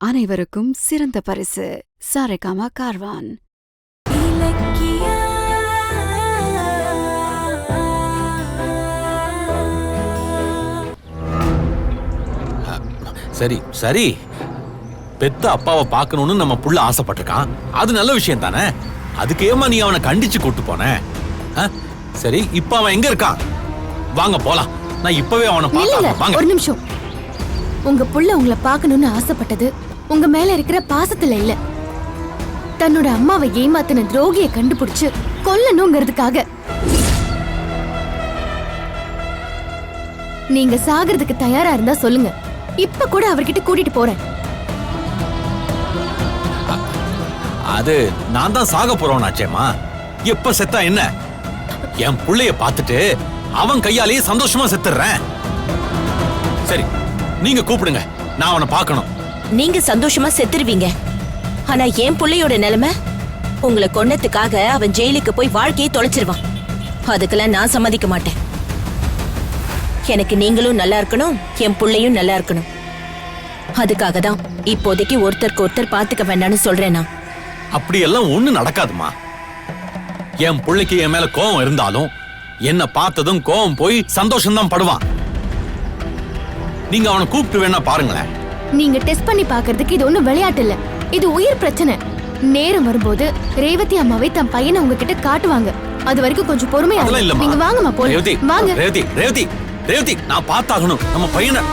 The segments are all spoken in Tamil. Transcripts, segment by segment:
அனைவருக்கும் சிறந்த பரிசு சாரேகாமா கார்வான். சரி சரி, பெத்த அப்பாவை பார்க்கணும்னு நம்ம புள்ள ஆசைப்பட்டிருக்கான், அது நல்ல விஷயம் தானே. அதுக்கு ஏமா நீ அவனை கண்டிச்சு கூட்டு போன? சரி, இப்ப அவன் எங்க இருக்கான்? வாங்க போலாம். நான் இப்பவே அவனை பார்க்க. ஒரு நிமிஷம். உங்க புள்ள உங்களை பார்க்கணும்னு ஆசைப்பட்டது உங்க மேல இருக்கிற பாசத்துல இல்ல, தன்னோட அம்மாவை ஏமாத்தின துரோகியை கண்டுபிடிச்சு கொல்லணுங்கிறதுக்காக. நீங்க சாகிறதுக்கு தயாரா இருந்தா சொல்லுங்க, இப்ப கூட அவர்கிட்ட கூட்டிட்டு போறேன். அது நான் தான் சாக போறவனாச்சேமா. எப்ப செத்தா என்ன? என் புள்ளைய பார்த்துட்டு அவன் கையாலேயே சந்தோஷமா செத்துறேன். சரி, நீங்க கூப்பிடுங்க, நான் அவனை பார்க்கணும். நீங்க சந்தோஷமா செத்துருவீங்க, ஆனா என் புள்ளையோட நிலைமை, உங்களை கொன்னதுக்காக அவன் ஜெயிலுக்கு போய் வாழ்க்கையை தொலைச்சிருவான். அதுக்கெல்லாம் நான் சம்மதிக்க மாட்டேன். எனக்கு நீங்களும் நல்லா இருக்கணும், என் புள்ளையும் நல்லா இருக்கணும். அதுக்காக தான் இப்போதைக்கு ஒருத்தருக்கு ஒருத்தர் பாத்துக்க வேண்டாம்னு சொல்றேன். நான் அப்படியெல்லாம் ஒண்ணு நடக்காதுமா. என் புள்ளைக்கு என் மேல கோபம் இருந்தாலும் என்ன பார்த்ததும் கோபம் போய் சந்தோஷம் தான் படுவான். நீங்க அவனை கூப்பிட்டு வேணா பாருங்களேன். நீங்க டெஸ்ட் பண்ணி பாக்குறதுக்கு இது ஒண்ணும் விளையாட்டு இல்ல, இது உயிர் பிரச்சனை. நேரம் வரும்போது ரேவதி அம்மாவை தன் பையனை உங்ககிட்ட காட்டுவாங்க. அது வரைக்கும் கொஞ்சம் பொறுமையா நீங்க வாங்கம்மா. போலாம் வாங்க. ரேவதி ரேவதி ரேவதி, நான் பார்த்தாகணும் நம்ம பையனை.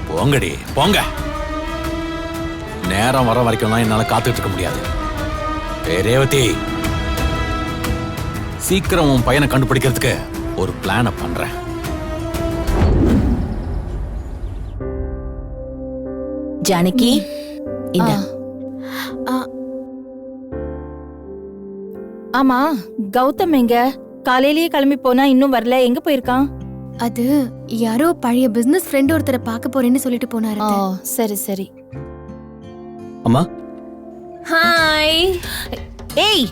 போங்கடி போங்க. நேரம் வர வரைக்கும் என்னால காத்துட்டு இருக்க முடியாது. ரேவதி, சீக்கிரம் உன் பையனை கண்டுபிடிக்கிறதுக்கு ஒரு பிளான பண்றேன். ஜானகி, இந்த ஆமா, கௌதம் எங்க? காலையிலேயே கிளம்பி போனா இன்னும் வரல, எங்க போயிருக்கான்? அது யாரோ பழைய பிசினஸ் ஃப்ரெண்ட் ஒருத்தரை பார்க்க போறேன்னு சொல்லிட்டு போனாரு. சரி சரி. அம்மா, ஹாய். ஏய்,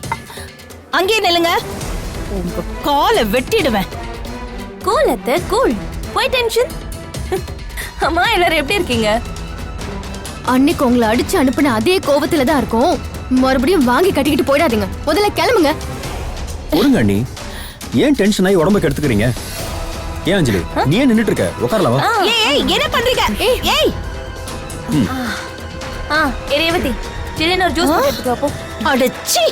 அங்கே நில்லுங்க, உங்க காலை வெட்டிடுவேன். கூல் அத்தை, கூல். போய் டென்ஷன். அம்மா, எல்லாரும் எப்படி இருக்கீங்க? அன்னைக்கு உங்களை அடிச்சு அனுப்புன அதே கோவத்துல தான் இருக்கும். மறுபடியும் வாங்கி கட்டிக்கிட்டு போயிடாதீங்க, முதல்ல கிளம்புங்க. ஒருங்க அண்ணி, ஏன் டென்ஷன் ஆகி உடம்புக்கு எடுத்துக்கிறீங்க? ஏன் அஞ்சலி, நீ ஏன் நின்னுட்டு இருக்க? உட்காரலாமா? ஏய், என்ன பண்றீங்க? ஏய் ரேவதி, சில்லுன்னு ஒரு ஜூஸ் போட்டு போ. அடச்சி,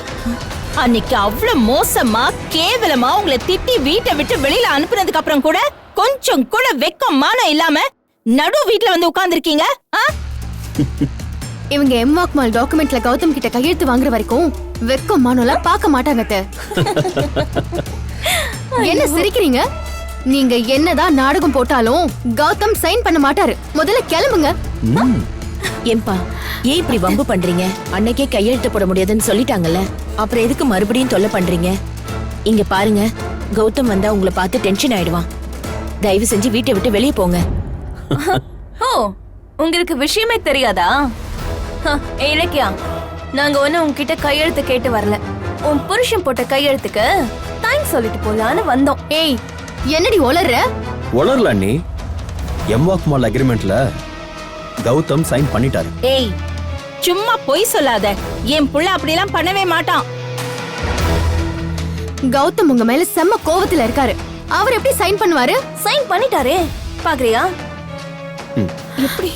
அன்னைக்கு அவ்வளவு மோசமா கேவலமா உங்களை திட்டி வீட்டை விட்டு வெளியில அனுப்புனதுக்கு அப்புறம் கூட கொஞ்சம் கூட வெக்கம் மானம் இல்லாம நடு வீட்டுல வந்து உட்கார்ந்துருக்கீங்க. இவங்க எம்வாக் மால் டாக்குமெண்ட்ல கௌதம் கிட்ட கையெழுத்து வாங்குற வரைக்கும் வெக்கம் மானோலாம் பார்க்க மாட்டாங்க. என்ன சிரிக்கிறீங்க? நீங்க என்னதான் நாடகம் போட்டாலும் கௌதம் சைன் பண்ண மாட்டாரு. முதல்ல கிளம்புங்க. ஏன்பா, ஏன் இப்படி வம்பு பண்றீங்க? அன்னைக்கே கையெழுத்து போட முடியாதுன்னு சொல்லிட்டாங்கல்ல, அப்புறம் எதுக்கு மறுபடியும் தொல்லை பண்றீங்க? இங்க பாருங்க, கௌதம் வந்தா உங்களை பார்த்து டென்ஷன் ஆயிடுவான். தயவு செஞ்சு வீட்டை விட்டு வெளியே போங்க. ஓ, உங்களுக்கு விஷயமே தெரியாதா? இலக்கியா, நாங்க ஒண்ணு உங்ககிட்ட கையெழுத்து கேட்டு வரல. உன் புருஷன் போட்ட கையெழுத்துக்கு தேங்க்ஸ் சொல்லிட்டு போலான்னு வந்தோம். ஏய், என்னடி ஒளர்ற? ஒளரல அண்ணி, எம்வாக் மால் அக்ரிமெண்ட்ல கௌதம் சைன் பண்ணிட்டாரு. ஏய், சும்மா பொய் சொல்லாத. என் புள்ள அப்படிலாம் பண்ணவே மாட்டான். கௌதம் உங்க மேல செம்ம கோவத்துல இருக்காரு. அவர் எப்படி சைன் பண்ணுவாரு? சைன் பண்ணிட்டாரே, பாக்குறியா? எப்படி?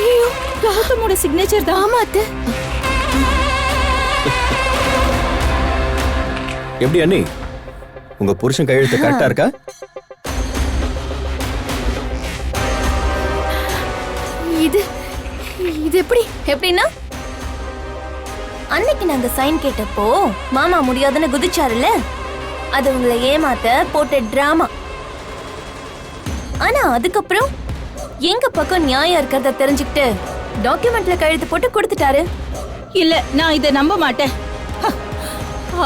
ஐயோ, கௌதமோட சிக்னேச்சர் தான். ஆமா அத்தை. எப்படி அண்ணி, உங்க புருஷன் கையெழுத்து கரெக்டா இருக்கா? இது இது எப்படின்னா, அன்னைக்கு நாங்க சைன் கேட்டப்போ மாமா முடியாதுன்னு குதிச்சாருல்ல, அது உங்களை ஏமாத்த போட்ட டிராமா. ஆனா அதுக்கப்புறம் எங்க பக்கம் நியாயம் இருக்கிறத தெரிஞ்சுக்கிட்டு டாக்குமெண்ட்ல கையெழுத்து போட்டு கொடுத்துட்டாரு. இல்ல, நான் இதை நம்ப மாட்டேன்.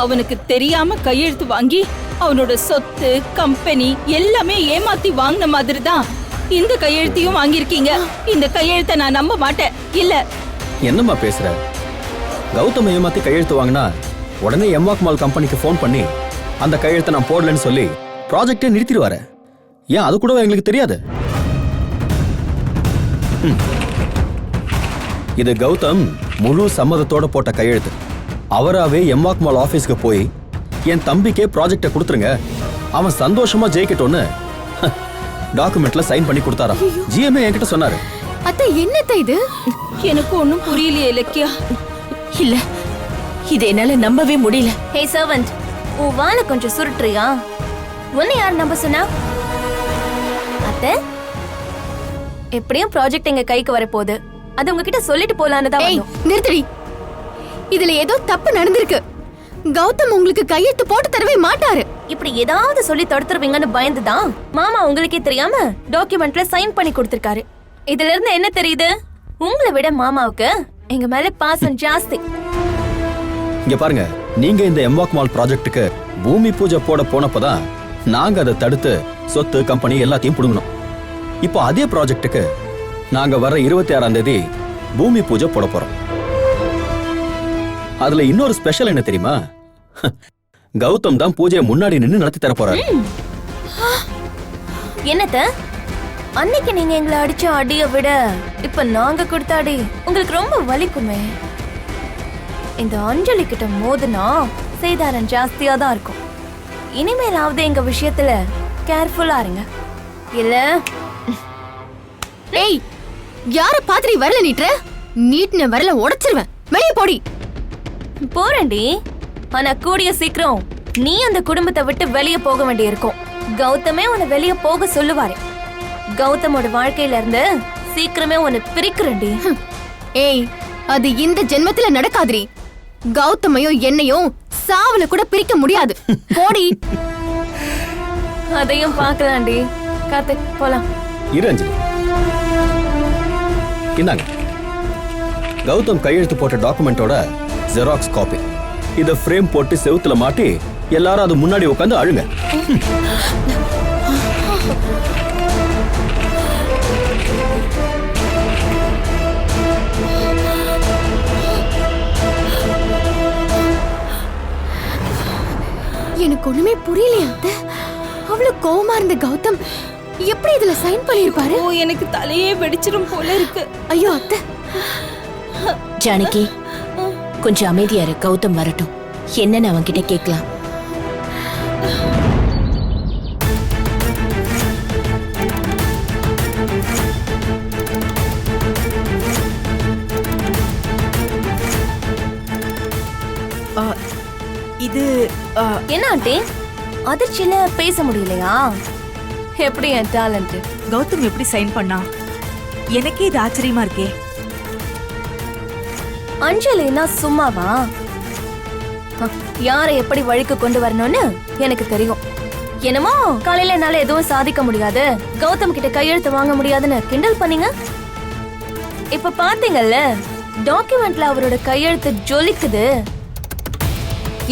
அவனுக்கு தெரியாம கையெழுத்து வாங்கி அவனோட சொத்து, கம்பெனி எல்லாமே ஏமாத்தி வாங்கின மாதிரி தான் இந்த கையெழுத்தையும் வாங்கியிருக்கீங்க. இந்த கையெழுத்தை நான் நம்ப மாட்டேன். இல்ல. என்னம்மா பேசுற? கௌதம் ஏமாத்தி கையெழுத்து வாங்கினா உடனே எம்வாக் மால் கம்பெனிக்கு ஃபோன் பண்ணி அந்த கையெழுத்தை நான் போடலன்னு சொல்லி ப்ராஜெக்டே நிறுத்திடுவாரு. ஏன் அது கூட எங்களுக்கு தெரியாது? இது கௌதம் முழு சம்மதத்தோட போட்ட கையெழுத்து. அவராவே எம்வாக் மால் ஆபீஸ்க்கு போய் என் தம்பிக்கே ப்ராஜெக்டை கொடுத்துருங்க, அவன் சந்தோஷமா ஜெயிக்கட்டும்னு டாக்குமெண்ட்ல சைன் பண்ணி கொடுத்தாராம். ஜிஎம்ஏ என்கிட்ட சொன்னாரு. அத்தை என்னத்த இது? எனக்கு ஒண்ணும் புரியலையே இலக்கியா. இல்ல, இது என்னால நம்பவே முடியல. ஹே சர்வன்ட், உன் வாளை கொஞ்சம் சுருட்டுறியா? உன்னை யார் நம்ப சொன்னா? அத்தை, எப்படியும் ப்ராஜெக்ட் எங்க கைக்கு வரப்போகுது. அது உங்ககிட்ட சொல்லிட்டு போலான்னு தான் ஏய், வந்தோம். நிறுத்தடி. இதுல ஏதோ தப்பு நடந்திருக்கு. கௌதம் உங்களுக்கு கையெழுத்து போட்டு தரவே மாட்டாரு. இப்படி ஏதாவது சொல்லி தடுத்துருவீங்கன்னு பயந்துதான் மாமா உங்களுக்கே தெரியாம டாக்குமெண்ட்ல சைன் பண்ணி கொடுத்திருக்காரு. இதுல இருந்து என்ன தெரியுது? உங்களை விட மாமாவுக்கு எங்க மேல பாசம் ஜாஸ்தி. இங்க பாருங்க, நீங்க இந்த எம்வாக் மால் ப்ராஜெக்ட்டுக்கு பூமி பூஜை போட போனப்பதான் நாங்க அதை தடுத்து சொத்து கம்பெனி எல்லாத்தையும் புடுங்கணும். இப்போ அதே ப்ராஜெக்ட்டுக்கு நாங்க வர 26ஆம் தேதி பூமி பூஜை போட போறோம். அதுல இன்னொரு ஸ்பெஷல் என்ன தெரியுமா? கௌதம் தான் பூஜையை முன்னாடி நின்னு நடத்தி தர போறாரு. என்னத்த, அன்னைக்கு நீங்க எங்களை அடிச்ச அடிய விட இப்ப நாங்க கொடுத்த அடி உங்களுக்கு ரொம்ப வலிக்குமே. இந்த அஞ்சலி கிட்ட மோதுனா சேதாரம் ஜாஸ்தியா தான் இருக்கும். இனிமேலாவது எங்க விஷயத்துல கேர்ஃபுல்லா இருங்க. இல்ல ஏய், யார பாத்திரி வரல நீட்ற? நீட்ன வரல உடைச்சிருவேன். வெளிய போடி. போறேன்டி, ஆனா கூடிய சீக்கிரம் நீ அந்த குடும்பத்தை விட்டு வெளிய போக வேண்டியிருக்கும். கௌதமே உன்னை வெளிய போக சொல்லுவாரு. கௌதமோட வாழ்க்கையில இருந்து சீக்கிரமே உன்னை பிரிக்கிறேன்டி. ஏய், அது இந்த ஜென்மத்துல நடக்காதுரி. கௌதமையும் என்னையும் சாவுல கூட பிரிக்க முடியாது. போடி. அதையும் பார்க்கலாம்டி. கார்த்திக், போலாம். இரு அஞ்சலி, இந்தாங்க கௌதம் கையெழுத்து போட்ட டாக்குமெண்டோட ஜெராக்ஸ் காப்பி. இத ஃப்ரேம் போட்டு செவுத்துல மாட்டி எல்லாரும் அது முன்னாடி உட்காந்து அழுங்க. எனக்கு ஒண்ணுமே புரியலையா அத்தை? அவ்வளவு கோவமா இருந்த கௌதம் எப்படி இதுல சைன் பண்ணிருப்பாரு? ஓ, எனக்கு தலையே வெடிச்சிரும் போல இருக்கு. ஐயோ அத்தை. ஜானகி, கொஞ்சம் அமைதியா இரு. கௌதம் வரட்டும், என்னன்னு அவன் கிட்ட கேட்கலாம். இது என்ன ஆண்டி, அதிர்ச்சியில பேச முடியலையா? எப்படி என் டேலண்ட்? கௌதம் எப்படி சைன் பண்ணா? எனக்கே இது ஆச்சரியமா இருக்கே. அஞ்சலினா சும்மாவா? யாரை எப்படி வழிக்கு கொண்டு வரணும்னு எனக்கு தெரியும். என்னமோ காலையில என்னால எதுவும் சாதிக்க முடியாது, கௌதம் கிட்ட கையெழுத்து வாங்க முடியாதுன்னு கிண்டல் பண்ணீங்க. இப்ப பாத்தீங்கல்ல, டாக்குமெண்ட்ல அவரோட கையெழுத்து ஜொலிக்குது.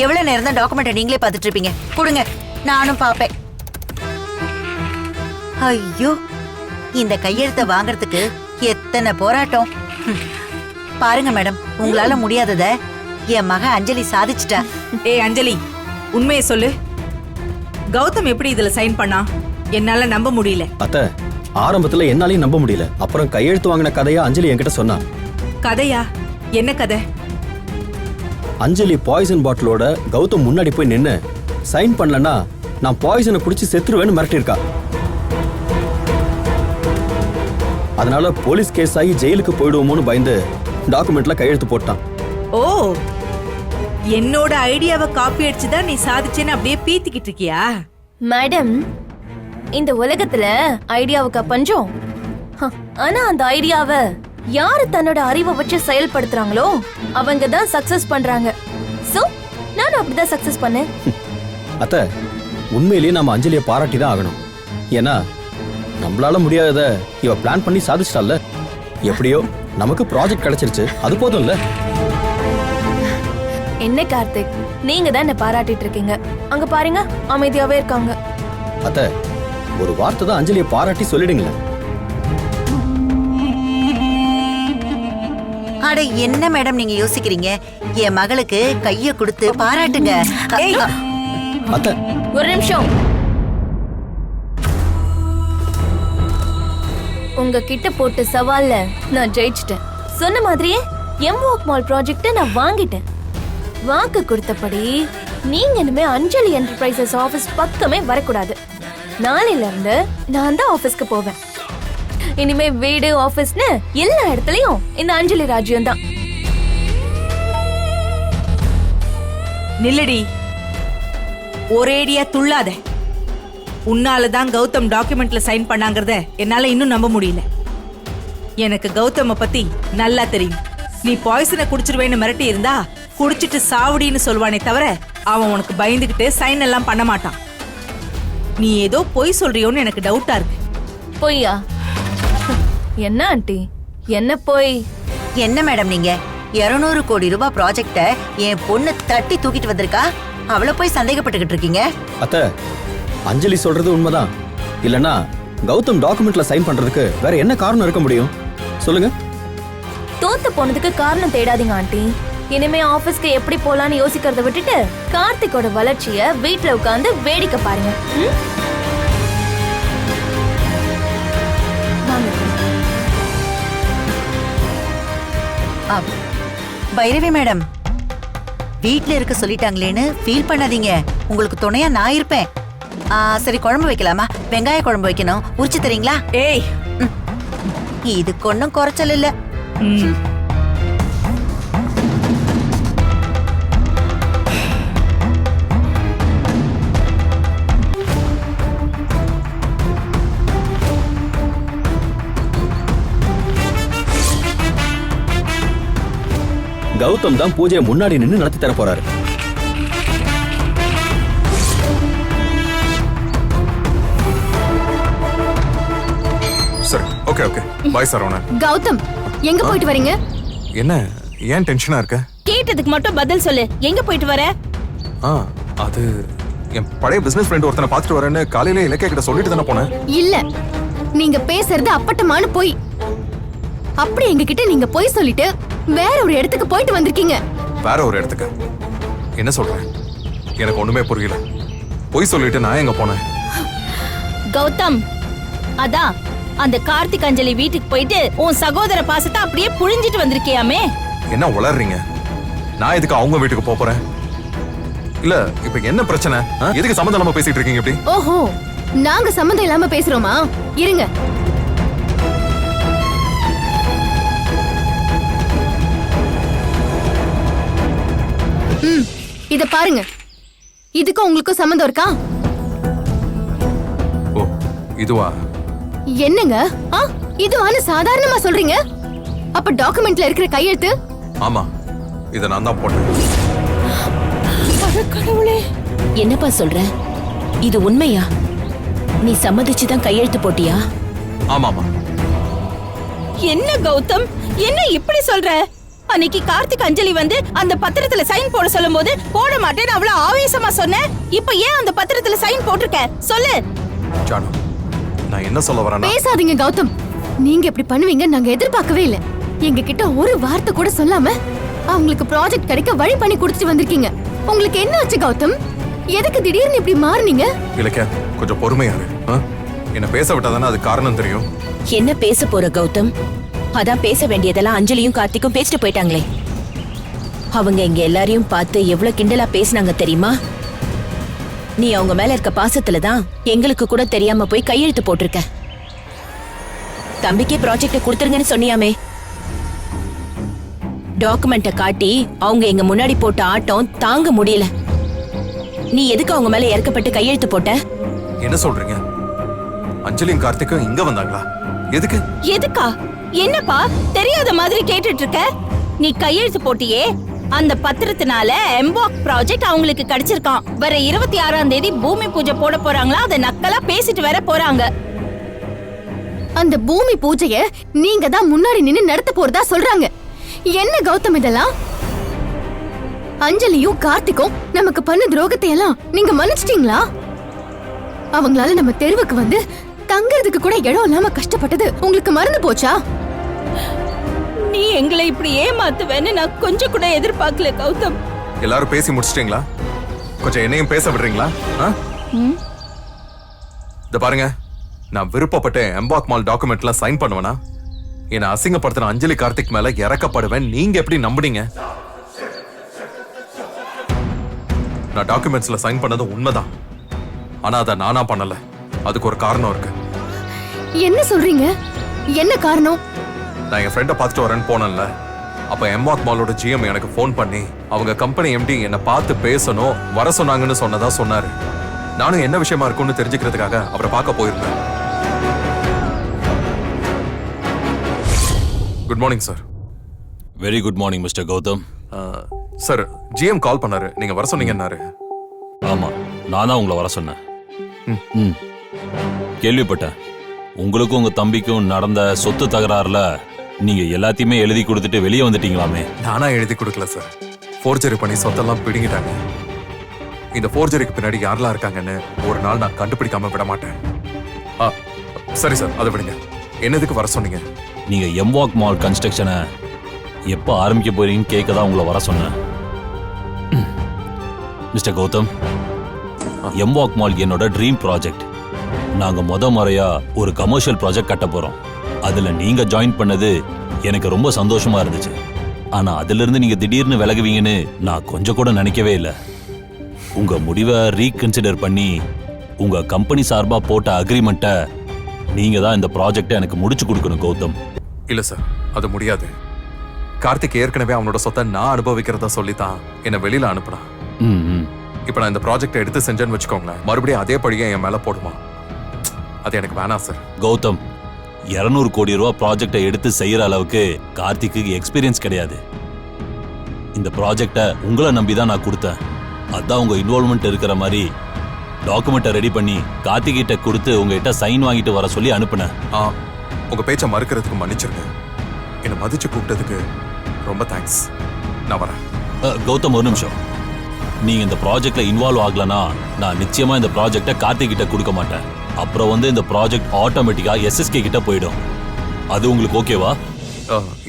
எவ்வளவு நேரம் தான் டாக்குமெண்ட் நீங்களே பார்த்துட்டு இருப்பீங்க? கொடுங்க, நானும் பாப்பேன். ஐயோ, இந்த கையெழுத்தை வாங்குறதுக்கு எத்தனை போராட்டம். பாருங்க மேடம், உங்களால முடியாதத என் மக அஞ்சலி சாதிச்சிட்டா. ஏய் அஞ்சலி, உண்மையை சொல்லு. கௌதம் எப்படி இதுல சைன் பண்ணா? என்னால நம்ப முடியல. அத்த, ஆரம்பத்துல என்னாலையும் நம்ப முடியல. அப்புறம் கையெழுத்து வாங்கின கதையா அஞ்சலி என்கிட்ட சொன்னா. கதையா? என்ன கதை? அஞ்சலி பாய்சன் பாட்டிலோட கௌதம் முன்னாடி போய் நின்னு சைன் பண்ணலன்னா நான் பாய்சனை குடிச்சு செத்துருவேன்னு மிரட்டிருக்கா. அதனால போலீஸ் கேஸ் ஆகி ஜெயிலுக்கு போயிடுவோமோன்னு பயந்து டாக்குமெண்ட்ல கையெழுத்து போட்டான். ஓ, என்னோட ஐடியாவை காப்பி அடிச்சுதான் நீ சாதிச்சேன்னு அப்படியே பீத்திக்கிட்டு இருக்கியா? மேடம், இந்த உலகத்துல ஐடியாவுக்கு பஞ்சம். ஆனா அந்த ஐடியாவை யாரு தன்னோட அறிவை வச்சு செயல்படுத்துறாங்களோ அவங்க தான் சக்சஸ் பண்றாங்க. சோ நானும் அப்படிதான் சக்சஸ் பண்ணேன். அத்த, உண்மையிலேயே நாம அஞ்சலியை பாராட்டி தான் ஆகணும். ஏன்னா நம்மளால முடியாதத இவ பிளான் பண்ணி சாதிச்சிட்டால. எப்படியோ நமக்கு ப்ராஜெக்ட் கிடைச்சிருச்சு, அது போதும்ல. என்ன கார்த்திக், நீங்க தான் என்ன பாராட்டிட்டு இருக்கீங்க. அங்க பாருங்க, அமைதியாவே இருக்காங்க. அத்த, ஒரு வார்த்தை தான் அஞ்சலியை பாராட்டி சொல்லிடுங்களேன். அட என்ன மேடம் நீங்க யோசிக்கிறீங்க? என் மகளுக்கு கைய கொடுத்து பாராட்டுங்க. ஏய், அத்தை, ஒரு நிமிஷம். உங்க கிட்ட போட்ட சவால்ல நான் ஜெயிச்சிட்டேன். சொன்ன மாதிரியே எம்வாக் மால் ப்ராஜெக்ட நான் வாங்கிட்டேன். வாக்கு கொடுத்தபடி நீங்க இனிமே அஞ்சலி என்டர்பிரைசஸ் ஆபீஸ் பக்கமே வரக்கூடாது. நாளையில இருந்து நான் தான் ஆபீஸ்க்கு போவேன். இனிமே வீடு ஆபீஸ்னு எல்லா இடத்துலயும் இந்த அஞ்சலி ராஜ்யம் தான். நில்லடி, ஒரேடியா துள்ளாத. உன்னாலதான் கௌதம் டாக்குமெண்ட்ல சைன் பண்ணாங்கறத என்னால இன்னும் நம்ப முடியல. எனக்கு கௌதம பத்தி நல்லா தெரியும். நீ பாய்சனை குடிச்சிருவேன்னு மிரட்டி இருந்தா குடிச்சிட்டு சாவடின்னு சொல்வானே தவிர அவன் உனக்கு பயந்துகிட்டு சைன் எல்லாம் பண்ண மாட்டான். நீ ஏதோ பொய் சொல்றியோன்னு எனக்கு டவுட்டா இருக்கு. பொய்யா? என்ன ஆண்டி, என்ன பொய்? என்ன மேடம் நீங்க 200 கோடி ரூபாய் ப்ராஜெக்ட என் பொண்ணு தட்டி தூக்கிட்டு வந்திருக்கா, அவளை போய் சந்தேகப்பட்டுக்கிட்டு இருக்கீங்க? அத்தை, அஞ்சலி சொல்றது உண்மைதான். இல்லனா கௌதம் டாக்குமெண்ட்ல சைன் பண்றதுக்கு வேற என்ன காரணம் இருக்க முடியும் சொல்லுங்க? தோத்து போனதுக்கு காரணம் தேடாதீங்க ஆண்டி. இனிமே ஆபீஸ்க்கு எப்படி போலான்னு யோசிக்கிறத விட்டுட்டு கார்த்திகோட வளர்ச்சிய வீட்ல உட்கார்ந்து வேடிக்கை பாருங்க. பைரவி மேடம், வீட்ல இருக்க சொல்லிட்டாங்களேன்னு ஃபீல் பண்ணாதீங்க. உங்களுக்கு துணையா நான் இருப்பேன். சரி, குழம்பு வைக்கலாமா? வெங்காய குழம்பு வைக்கணும், உரிச்சு தரீங்களா? ஏய், இதுக்கு ஒன்னும் குறைச்சல் இல்ல. கௌதம் தான் பூஜையை முன்னாடி நின்னு நடத்தி தர போறாரு. சரி, ஓகே ஓகே, பாய் சரவணன். கௌதம், எங்க போயிட்டு வரீங்க? என்ன, ஏன் டென்ஷனா இருக்க? கேட்டதுக்கு மட்டும் பதில் சொல்லு. எங்க போயிட்டு வர? அது என் பழைய பிசினஸ் ஃப்ரெண்ட் ஒருத்தனை பார்த்துட்டு வரேன்னு காலையில இலக்கிய கிட்ட சொல்லிட்டு தானே போனேன். இல்ல, நீங்க பேசுறது அப்பட்டமான பொய். அப்படி எங்க கிட்ட நீங்க பொய் சொல்லிட்டு வேற ஒரு இடத்துக்கு போயிட்டு வந்திருக்கீங்க. வேற ஒரு இடத்துக்கு? என்ன சொல்றேன்? எனக்கு ஒண்ணுமே புரியல. பொய் சொல்லிட்டு நான் எங்க போனேன்? கௌதம், அதான் அந்த கார்த்திக் அஞ்சலி வீட்டுக்கு போயிட்டு உன் சகோதர பாசத்தை அப்படியே புழிஞ்சிட்டு வந்திருக்கியாமே. என்ன உளறீங்க? நான் எதுக்கு அவங்க வீட்டுக்கு போறேன்? இல்ல, இப்ப என்ன பிரச்சனை? எதுக்கு சம்மந்தம் இல்லாம பேசிட்டு இருக்கீங்க இப்படி? ஓஹோ, நாங்க சம்மந்தம் இல்லாம பேசுறோமா? இருங்க. இத பாருங்க, இதுக்கு உங்களுக்கு சம்மந்தம் இருக்கா? ஓ, இதுவா? என்னங்க இதுவான்னு சாதாரணமா சொல்றீங்க? அப்ப டாக்குமெண்ட்ல இருக்கிற கையெழுத்து? ஆமா, இத நான் தான் போட்டேன். கடவுளே, என்னப்பா சொல்ற? இது உண்மையா? நீ சம்மதிச்சுதான் கையெழுத்து போட்டியா? ஆமாமா. என்ன கௌதம், என்ன இப்படி சொல்ற? அன்னைக்கு கார்த்திக் அஞ்சலி வந்து அந்த பத்திரத்துல சைன் போட சொல்லும் போது போட மாட்டேன்னு அவ்வளவு ஆவேசமா சொன்ன. இப்ப ஏன் அந்த பத்திரத்துல சைன் போட்டிருக்க? சொல்லு. ஜானு, நான் என்ன சொல்ல வரேன்னா... பேசாதீங்க கௌதம். நீங்க இப்படி பண்ணுவீங்க நாங்க எதிர்பார்க்கவே இல்ல. எங்க கிட்ட ஒரு வார்த்தை கூட சொல்லாம அவங்களுக்கு ப்ராஜெக்ட் கிடைக்க வழி பண்ணி கொடுத்துட்டு வந்திருக்கீங்க. உங்களுக்கு என்ன ஆச்சு கௌதம்? எதுக்கு திடீர்னு இப்படி மாறுனீங்க? இலக்கியா, கொஞ்சம் பொறுமையா இரு. என்ன பேச விட்டாதானே அது காரணம் தெரியும். என்ன பேச போற கௌதம்? அதான் பேச வேண்டியதெல்லாம் அஞ்சலியும் கார்த்திக்கும் பேசிட்டு போயிட்டாங்களே. அவங்க இங்க எல்லாரையும் பார்த்து எவ்வளவு கிண்டலா பேசினாங்க தெரியுமா? நீ அவங்க மேல இருக்க பாசத்துலதான் எங்களுக்கு கூட தெரியாம போய் கையெழுத்து போட்டிருக்க. தம்பிக்கே ப்ராஜெக்ட கொடுத்துருங்கன்னு சொன்னியாமே. டாக்குமெண்ட காட்டி அவங்க எங்க முன்னாடி போட்ட ஆட்டம் தாங்க முடியல. நீ எதுக்கு அவங்க மேல இறக்கப்பட்டு கையெழுத்து போட்ட? என்ன சொல்றீங்க? அஞ்சலியும் கார்த்திக்கும் இங்க வந்தாங்களா? எதுக்கு? எதுக்கா? என்னப்பா தெரியாத மாதிரி கேட்டுட்டு இருக்க? நீ கையெழுத்து போட்டியே, அந்த பத்திரத்தினால எம்பாக் ப்ராஜெக்ட் அவங்களுக்கு கிடைச்சிருக்கான். வர 26ஆம் தேதி பூமி பூஜை போட போறாங்களா? அத நக்கலா பேசிட்டு வர போறாங்க. அந்த பூமி பூஜைய நீங்க தான் முன்னாடி நின்னு நடத்த போறதா சொல்றாங்க. என்ன கௌதம் இதெல்லாம்? அஞ்சலியும் கார்த்திக்கும் நமக்கு பண்ண துரோகத்தை எல்லாம் நீங்க மன்னிச்சிட்டீங்களா? அவங்களால நம்ம தெருவுக்கு வந்து தங்கறதுக்கு கூட இடம் இல்லாம கஷ்டப்பட்டது உங்களுக்கு மறந்து போச்சா? நீ எங்களை இப்படி ஏமாத்துவேன்னு நான் கொஞ்சம் கூட எதிர்பார்க்கல கௌதம். எல்லாரும் பேசி முடிச்சிட்டீங்களா? கொஞ்சம் என்னையும் பேச விடுறீங்களா? இத பாருங்க, நான் விருப்பப்பட்ட எம்பாக் மால் டாக்குமெண்ட்லாம் சைன் பண்ணுவேனா? என்னை அசிங்கப்படுத்தின அஞ்சலி கார்த்திக் மேல இறக்கப்படுவேன் நீங்க எப்படி நம்புனீங்க? நான் டாக்குமெண்ட்ஸ்ல சைன் பண்ணது உண்மைதான். ஆனா அதை நானா பண்ணல. அதுக்கு ஒரு காரணம் இருக்கு. என்ன சொல்றீங்க? என்ன காரணம்? நான் என் ஃப்ரெண்டை பார்த்துட்டு வரேன்னு போனேன்ல, அப்ப எம்பாக் மாலோட ஜிஎம் எனக்கு ஃபோன் பண்ணி அவங்க கம்பெனி எம்டி என்னை பார்த்து பேசணும் வர சொன்னாங்கன்னு சொன்னதா சொன்னாரு. நானும் என்ன விஷயமா இருக்கும்னு தெரிஞ்சுக்கிறதுக்காக அவரை பார்க்க போயிருந்தேன். Good morning sir. Very good morning mister Gautam. Sir, GM call பண்ணாரு, நீங்க வர சொன்னீங்கன்னாரு. ஆமா, நான் தான் உங்களை வர சொன்னேன். கேள்விப்பட்டேன் உங்களுக்கும் உங்க தம்பிக்கும் நடந்த சொத்து தகராறுல நீங்க எல்லாத்தையுமே எழுதி கொடுத்துட்டு வெளியே வந்துட்டீங்களாமே. நானா எழுதி கொடுக்கல சார், ஃபோர்ஜரி பண்ணி சொத்தெல்லாம் பிடுங்கிட்டாங்க. இந்த ஃபோர்ஜரிக்கு பின்னாடி யாரெல்லாம் இருக்காங்கன்னு ஒரு நாள் நான் கண்டுபிடிக்காம விட மாட்டேன். சரி சார், அதை விடுங்க. என்னதுக்கு வர சொன்னீங்க? நீங்க எம்பாக் மால் கன்ஸ்ட்ரக்ஷனை எப்போ ஆரம்பிக்க போறீங்கன்னு கேட்க தான் உங்களை வர சொன்னேன். மிஸ்டர் கௌதம், எம்பாக் மால் என்னோட ட்ரீம் ப்ராஜெக்ட். நாங்க முறையா ஒரு கமர்ஷியல் ப்ராஜெக்ட் கட்ட போறோம். அதுல நீங்க ஜாயின் பண்ணது எனக்கு ரொம்ப சந்தோஷமா இருந்துச்சு. ஆனா அதுல இருந்து நீங்க திடீர்னு விலகுவீங்கன்னு நான் கொஞ்சம் கூட நினைக்கவே இல்லை. உங்க முடிவை ரீகன்சிடர் பண்ணி உங்க கம்பெனி சார்பா போட்ட அக்ரிமெண்ட்டை நீங்க தான் இந்த ப்ராஜெக்டை எனக்கு முடிச்சு கொடுக்கணும் கௌதம். இல்ல சார், அது முடியாது. கார்த்திக் ஏற்கனவே அவனோட சொத்தை நான் அனுபவிக்கிறதா சொல்லித்தான் என்னை வெளியில அனுப்புனான். இப்ப நான் இந்த ப்ராஜெக்டை எடுத்து செஞ்சேன்னு வச்சுக்கோங்களேன், மறுபடியும் அதே படியை என் மேல போடுமா? அது எனக்கு வேணாம் சார். கௌதம், 200 கோடி ரூபாய் ப்ராஜெக்டை எடுத்து செய்யற அளவுக்கு கார்த்திக்கு எக்ஸ்பீரியன்ஸ் கிடையாது. இந்த ப்ராஜெக்டை உங்களை நம்பி தான் நான் கொடுத்தேன். அதான் உங்க இன்வால்வ்மெண்ட் இருக்கிற மாதிரி டாக்குமெண்ட்டை ரெடி பண்ணி கார்த்திகிட்ட கொடுத்து உங்ககிட்ட சைன் வாங்கிட்டு வர சொல்லி அனுப்புனேன். உங்க பேச்சை மறுக்கிறதுக்கு மன்னிச்சிருங்க. என்னை மதிச்சு கூப்பிட்டதுக்கு ரொம்ப தேங்க்ஸ். நான் வரேன். கௌதம், ஒரு நிமிஷம். நீங்க இந்த ப்ராஜெக்ட்ல இன்வால்வ் ஆகலனா நான் நிச்சயமா இந்த ப்ராஜெக்டை கார்த்திக் கிட்ட கொடுக்க மாட்டேன். அப்புறம் இந்த ப்ராஜெக்ட் ஆட்டோமேட்டிக்கா எஸ்எஸ்கே கிட்ட போயிடும். அது உங்களுக்கு ஓகேவா?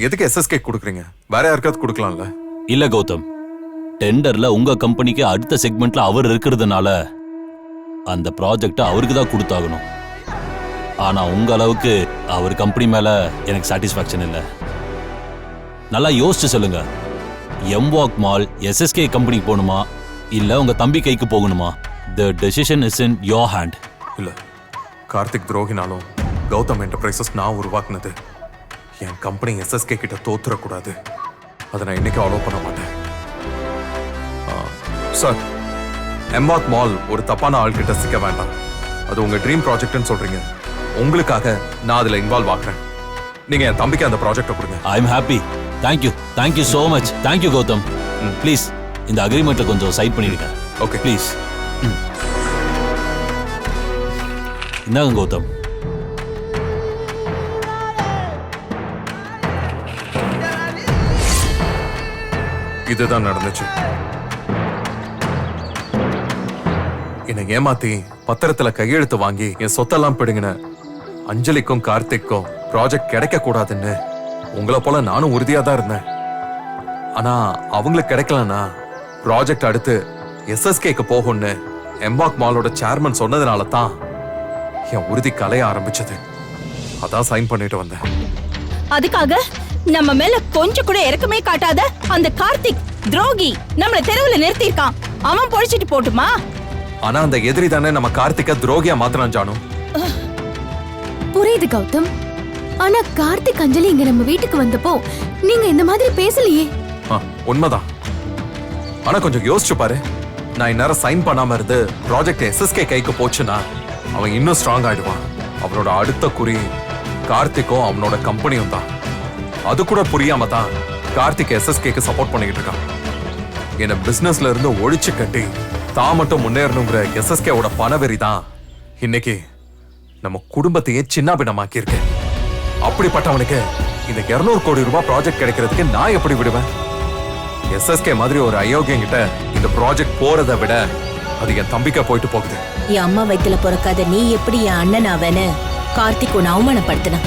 எதுக்கு எஸ்எஸ்கே கொடுக்குறீங்க? வேற யாருக்காவது கொடுக்கலாம்ல? இல்ல கௌதம், டெண்டர்ல உங்க கம்பெனிக்கு அடுத்த செக்மெண்ட்ல அவர் இருக்கிறதுனால அந்த ப்ராஜெக்டை அவருக்கு தான் கொடுத்தாகணும். ஆனா உங்க அளவுக்கு அவர் கம்பெனி மேல எனக்கு சாட்டிஸ்பாக்சன் இல்லை. நல்லா யோசிச்சு சொல்லுங்க. எம்பாக் மால் எஸ்எஸ்கே கம்பெனிக்கு போகணுமா இல்ல உங்க தம்பி கைக்கு போகணுமா? The decision is in your hand. இல்ல, கார்த்திக் துரோகினாலும் கௌதம் என்டர்பிரைசஸ் நான் உருவாக்குனது. என் கம்பெனி எஸ்எஸ்கே கிட்ட தோத்துறக்கூடாது. அதை நான் இன்னைக்கு அலோவ் பண்ண மாட்டேன். சார், எம்பாக் மால் ஒரு தப்பான ஆள் கிட்ட சிக்க வேண்டாம். அது உங்க ட்ரீம் ப்ராஜெக்ட்னு சொல்றீங்க. உங்களுக்காக நான் அதுல இன்வால்வ் ஆகுறேன். நீங்க என் தம்பிக்கு அந்த ப்ராஜெக்டை கொடுங்க. I am happy. Thank you so much. Thank you Gautham. Please இந்த அக்ரிமெண்ட்ல கொஞ்சம் சைன் பண்ணிடுங்க. Okay please. இந்தாங்க கௌதம். இதுதான் நடந்துச்சு. என்னை ஏமாத்தி பத்திரத்துல கையெழுத்து வாங்கி என் சொத்தெல்லாம் பிடுங்கின அஞ்சலிக்கும் கார்த்திக்கும் ப்ராஜெக்ட் கிடைக்க கூடாதுன்னு உங்களை போல நானும் உறுதியா தான் இருந்தேன். ஆனா அவங்களுக்கு கிடைக்கலன்னா ப்ராஜெக்ட் அடுத்து எஸ்எஸ்கேக்கு போகும்னு எம்பாக் மாலோட சேர்மன் சொன்னதுனால தான் என் உறுதி கலைய ஆரம்பிச்சது. அதான் சைன் பண்ணிட்டு வந்தேன். அதுக்காக நம்ம மேல கொஞ்சம் கூட இறக்கமே காட்டாத அந்த கார்த்திக் துரோகி நம்மள தெருவுல நிறுத்திருக்கான். அவன் பொழிச்சிட்டு போட்டுமா? ஆனா அந்த எதிரி தானே நம்ம கார்த்திகா துரோகியா மாத்தினான் ஜானு. புரியுது கௌதம். ஆனா கார்த்திக் அஞ்சலி இங்க நம்ம வீட்டுக்கு வந்தப்போ நீங்க இந்த மாதிரி பேசலையே. உண்மைதான். ஆனா கொஞ்சம் யோசிச்சு பாரு. நான் இந்நேரம் சைன் பண்ணாம இருந்து ப்ராஜெக்ட் எஸ்எஸ்கே கைக்கு போச்சுன்னா அவன் இன்னும் ஸ்ட்ராங் ஆயிடுவான். அவனோட அடுத்த குறி கார்த்திக்கும் அவனோட கம்பெனியும் தான். அது கூட புரியாம தான் கார்த்திக் எஸ்எஸ்கேக்கு சப்போர்ட் பண்ணிக்கிட்டு இருக்கான். என்ன பிசினஸ்ல இருந்து ஒழிச்சு கட்டி தான் மட்டும் முன்னேறணுங்கிற எஸ்எஸ்கேவோட பணவெறி தான் இன்னைக்கு நம்ம குடும்பத்தையே சின்ன பின்னமாக்கி இருக்கு. அப்படிப்பட்டவனுக்கு இந்த 200 கோடி ரூபாய் ப்ராஜெக்ட் கிடைக்கிறதுக்கு நான் எப்படி விடுவேன்? எஸ்எஸ்கே மாதிரி ஒரு அயோக்கியம் கிட்ட இந்த ப்ராஜெக்ட் போறதை விட அது என் தம்பிக்க போயிட்டு போகுது. என் அம்மா வயித்துல பிறக்காத நீ எப்படி என் அண்ணன் ஆவன்னு கார்த்திக் உன்னை அவமானப்படுத்தின.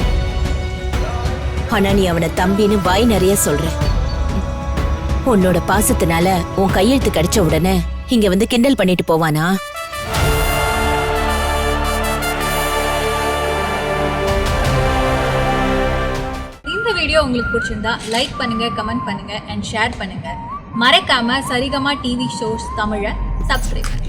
ஆனா நீ அவனை தம்பின்னு வாய் நிறைய சொல்ற. உன்னோட பாசத்தினால உன் கையெழுத்து கிடைச்ச உடனே இங்க வந்து கிண்டல் பண்ணிட்டு போவானா? இந்த வீடியோ உங்களுக்கு பிடிச்சிருந்தா லைக் பண்ணுங்க, கமெண்ட் பண்ணுங்க அண்ட் ஷேர் பண்ணுங்க. மறக்காம சரிகமா டிவி ஷோஸ் தமிழை சப்ஸ்கிரைப் பண்ணுங்க.